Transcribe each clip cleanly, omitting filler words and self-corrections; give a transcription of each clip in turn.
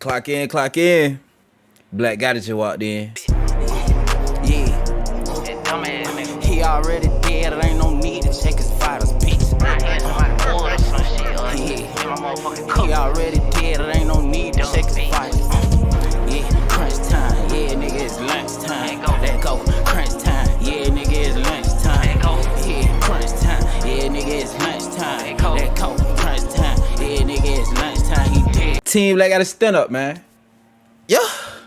Clock in, clock in. Black got it, you walked in. Yeah. He already dead, there ain't no need to check his vitals, bitch. He already dead, there ain't no need to check his vitals. Yeah, crunch time, yeah, nigga, it's lunch time. Let go, crunch time, yeah, nigga, it's lunch time. Yeah, crunch time, yeah, nigga, it's lunch time. Let go, crunch time, yeah, nigga, it's lunch time. He dead. Team Black gotta stand up, man. Yeah.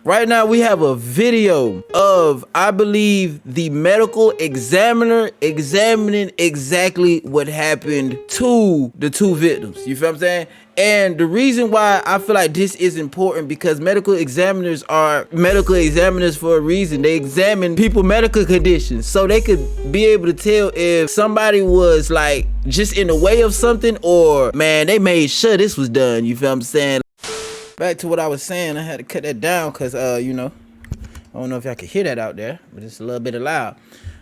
Right now we have a video of, I believe, the medical examiner examining exactly what happened to the two victims. You feel what I'm saying? And the reason why I feel like this is important, because medical examiners are medical examiners for a reason. They examine people's medical conditions so they could be able to tell if somebody was like just in the way of something, or man, they made sure this was done. You feel what I'm saying? Back to what I was saying, I had to cut that down because, you know, I don't know if y'all can hear that out there, but it's a little bit loud.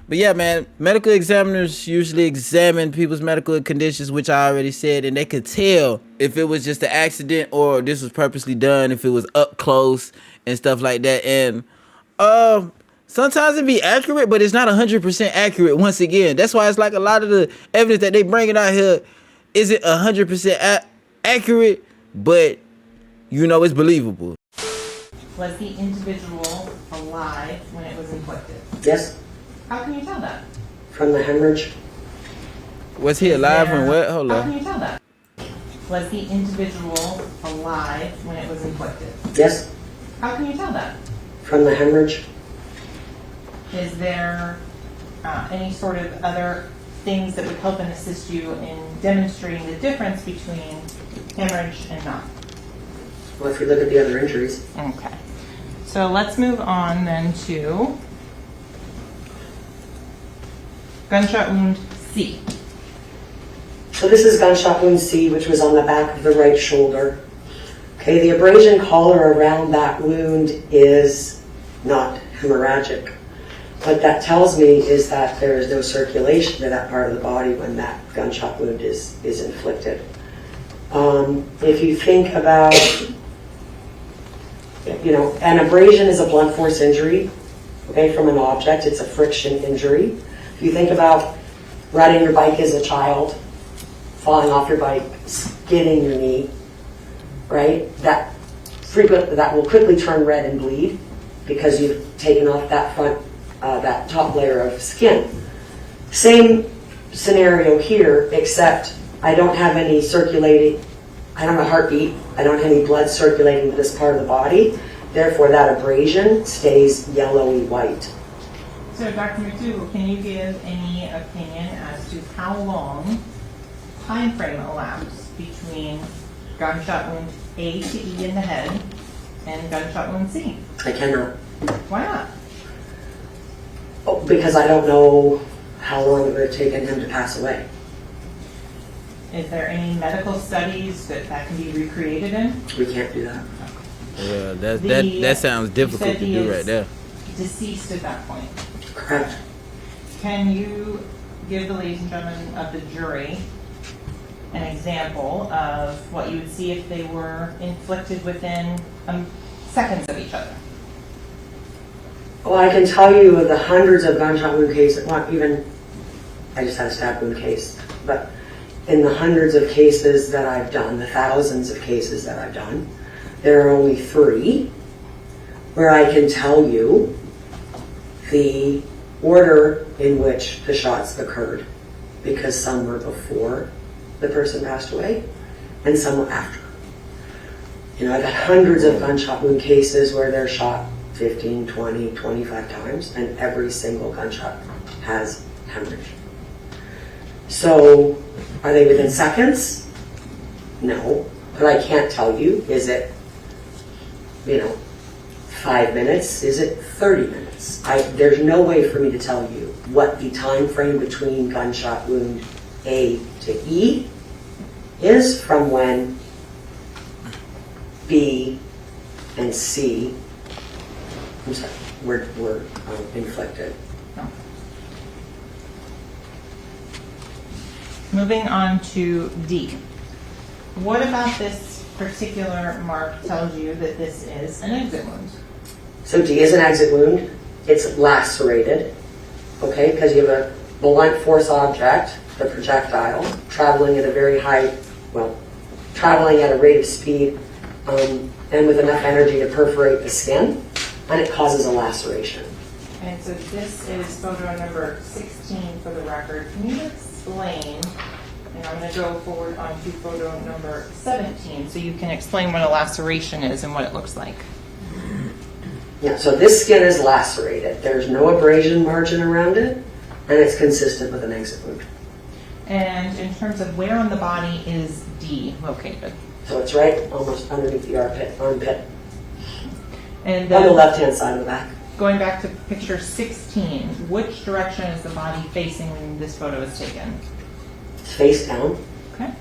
But yeah, man, medical examiners usually examine people's medical conditions, which I already said, and they could tell if it was just an accident or this was purposely done, if it was up close and stuff like that. And sometimes it be accurate, but it's not 100% accurate once again. That's why it's like a lot of the evidence that they bringing out here isn't 100% accurate, but you know it's believable. Was the individual alive when it was inflicted? Yes. How can you tell that? From the hemorrhage. Was he alive when what? Hold How on. can you tell that? Was the individual alive when it was inflicted? Yes. How can you tell that? From the hemorrhage. Is there any sort of other things that would help and assist you in demonstrating the difference between hemorrhage and not? Well, if you look at the other injuries. Okay. So let's move on then to gunshot wound C. So this is gunshot wound C, which was on the back of the right shoulder. Okay, the abrasion collar around that wound is not hemorrhagic. What that tells me is that there is no circulation to that part of the body when that gunshot wound is inflicted. If you think about, you know, an abrasion is a blunt force injury, okay, from an object. It's a friction injury. If you think about riding your bike as a child, falling off your bike, skidding your knee, right? That will quickly turn red and bleed because you've taken off that that top layer of skin. Same scenario here, except I don't have any circulating. I don't have a heartbeat. I don't have any blood circulating to this part of the body. Therefore, that abrasion stays yellowy white. So Dr. McDougall, can you give any opinion as to how long time frame elapsed between gunshot wound A to E in the head and gunshot wound C? I cannot. Why not? Oh, because I don't know how long it would have taken him to pass away. Is there any medical studies that can be recreated in? We can't do that. Yeah, that sounds difficult to do right there. Deceased at that point. Correct. Can you give the ladies and gentlemen of the jury an example of what you would see if they were inflicted within seconds of each other? Well, I can tell you of the hundreds of gunshot wound cases, not even, I just had a stab wound case, but in the hundreds of cases that I've done, the thousands of cases that I've done, there are only 3 where I can tell you the order in which the shots occurred, because some were before the person passed away and some were after. You know, I've had hundreds of gunshot wound cases where they're shot 15, 20, 25 times, and every single gunshot has hemorrhage. So, are they within seconds? No. But I can't tell you, is it, 5 minutes? Is it 30 minutes? There's no way for me to tell you what the time frame between gunshot wound A to E is from when B and C were inflicted. No. Moving on to D. What about this particular mark tells you that this is an exit wound? So D is an exit wound. It's lacerated, okay, because you have a blunt force object, the projectile, traveling at a very high, well, traveling at a rate of speed and with enough energy to perforate the skin, and it causes a laceration. And so this is photo number 16 for the record. Can you explain, and I'm going to go forward on to photo number 17, so you can explain what a laceration is and what it looks like. Yeah, so this skin is lacerated. There's no abrasion margin around it, and it's consistent with an exit wound. And in terms of where on the body is D located? So it's right almost underneath the armpit, And on the left-hand side of the back. going back to picture 16, which direction is the body facing when this photo is taken? It's face down. Okay.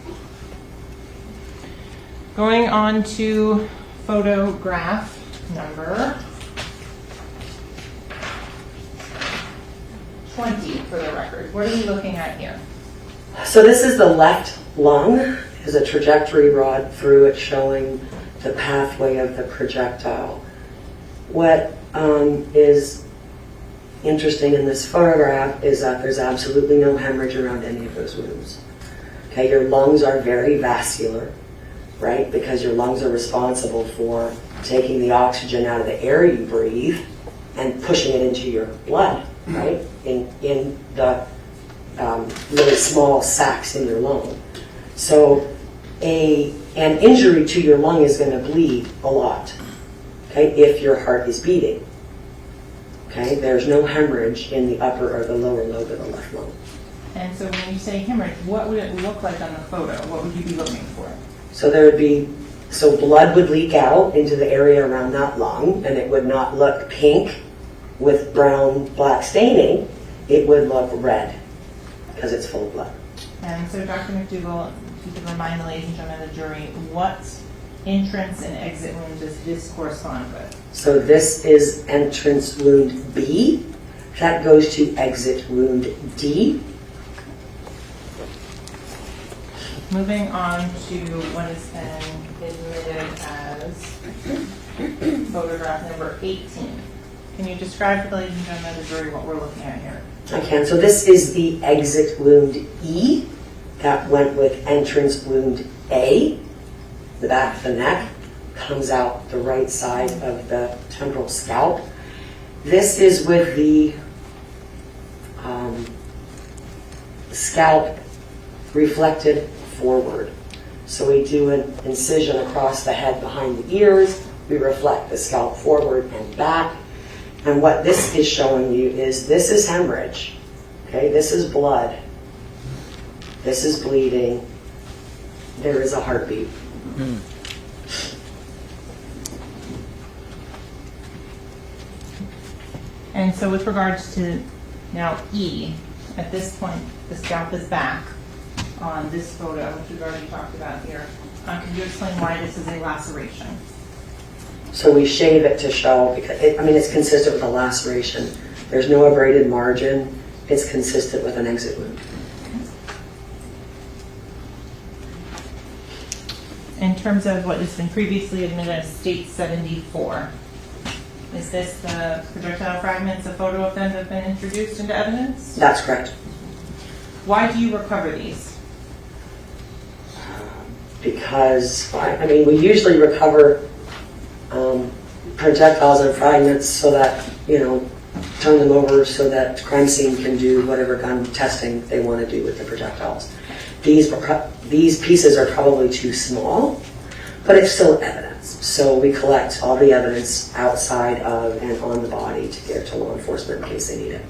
Going on to photograph number 20 for the record. What are we looking at here? So this is the left lung. There's a trajectory rod through it showing the pathway of the projectile. What is interesting in this photograph is that there's absolutely no hemorrhage around any of those wounds. Okay, your lungs are very vascular, right? Because your lungs are responsible for taking the oxygen out of the air you breathe and pushing it into your blood, right? In the really small sacs in your lung. So an injury to your lung is going to bleed a lot, okay, if your heart is beating. Okay, there's no hemorrhage in the upper or the lower lobe of the left lung. And so when you say hemorrhage, what would it look like on the photo? What would you be looking for? So blood would leak out into the area around that lung, and it would not look pink with brown, black staining. It would look red because it's full of blood. And so Dr. McDougall, if you could remind the ladies and gentlemen of the jury, what entrance and exit wound does this correspond with? So this is entrance wound B. That goes to exit wound D. Moving on to what has been admitted as photograph number 18. Can you describe to the ladies and gentlemen of the jury what we're looking at here? I can. So this is the exit wound E. That went with entrance wound A. The back of the neck comes out the right side of the temporal scalp. This is with the scalp reflected forward. So we do an incision across the head behind the ears. We reflect the scalp forward and back. And what this is showing you is this is hemorrhage. Okay, this is blood. This is bleeding. There is a heartbeat. And so with regards to now E, at this point, the scalp is back on this photo, which we've already talked about here. Can you explain why this is a laceration? So we shave it to show, because it's consistent with a laceration. There's no abraded margin. It's consistent with an exit wound. In terms of what has been previously admitted as State 74, is this the projectile fragments, a photo of them that have been introduced into evidence? That's correct. Why do you recover these? Because, we usually recover projectiles and fragments so that, turn them over so that crime scene can do whatever gun testing they want to do with the projectiles. These pieces are probably too small, but it's still evidence. So we collect all the evidence outside of and on the body to give to law enforcement in case they need it.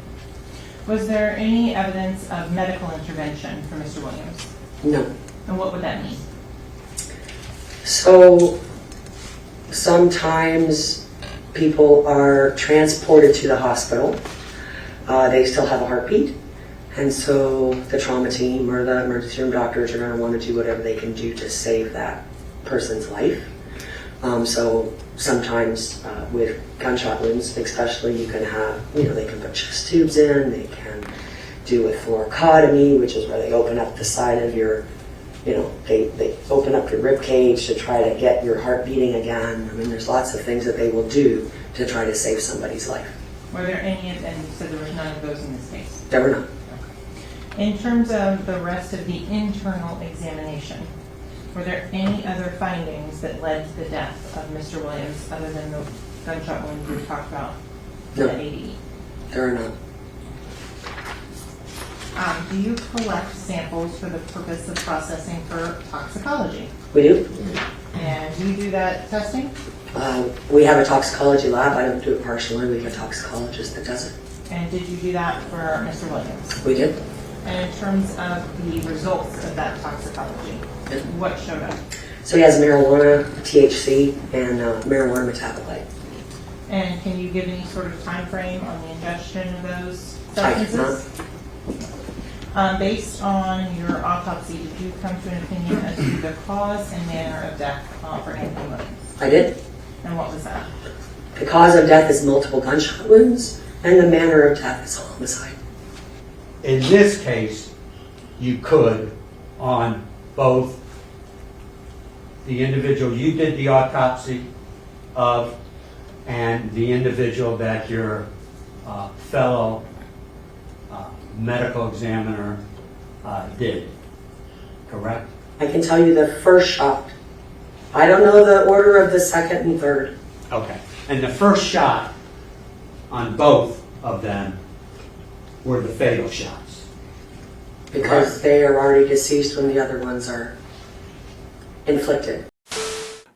Was there any evidence of medical intervention for Mr. Williams? No. And what would that mean? So sometimes people are transported to the hospital. They still have a heartbeat. And so the trauma team or the emergency room doctors are going to want to do whatever they can do to save that person's life. So sometimes with gunshot wounds, especially, you can have, they can put chest tubes in, they can do a thoracotomy, which is where they open up the side of your You know, they open up your rib cage to try to get your heart beating again. I mean, there's lots of things that they will do to try to save somebody's life. Were there any, and you said there was none of those in this case? There were none. In terms of the rest of the internal examination, were there any other findings that led to the death of Mr. Williams other than the gunshot wound we talked about? No. The ADE? There are none. Do you collect samples for the purpose of processing for toxicology? We do. And do you do that testing? We have a toxicology lab. I don't do it personally. We have a toxicologist that does it. And did you do that for Mr. Williams? We did. And in terms of the results of that toxicology, what showed up? So he has marijuana, THC, and marijuana metabolite. And can you give any sort of time frame on the ingestion of those I substances? cannot. Based on your autopsy, did you come to an opinion as to the cause and manner of death for Anthony Williams? I did. And what was that? The cause of death is multiple gunshot wounds, and the manner of death is homicide. In this case, you could, on both the individual you did the autopsy of and the individual that your fellow medical examiner did, correct? I can tell you the first shot. I don't know the order of the second and third. Okay. And the first shot on both of them were the fatal shots. Because they are already deceased when the other ones are inflicted.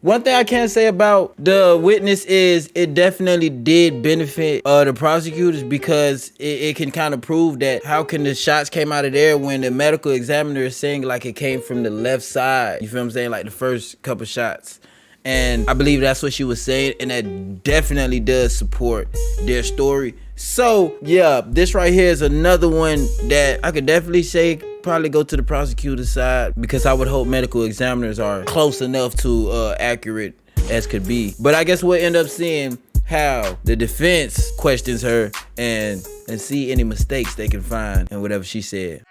One thing I can say about the witness is it definitely did benefit the prosecutors, because it can kind of prove that how can the shots came out of there when the medical examiner is saying like it came from the left side. You feel what I'm saying? Like the first couple shots. And I believe that's what she was saying, and that definitely does support their story. So yeah, this right here is another one that I could definitely say probably go to the prosecutor's side, because I would hope medical examiners are close enough to accurate as could be. But I guess we'll end up seeing how the defense questions her and see any mistakes they can find in whatever she said.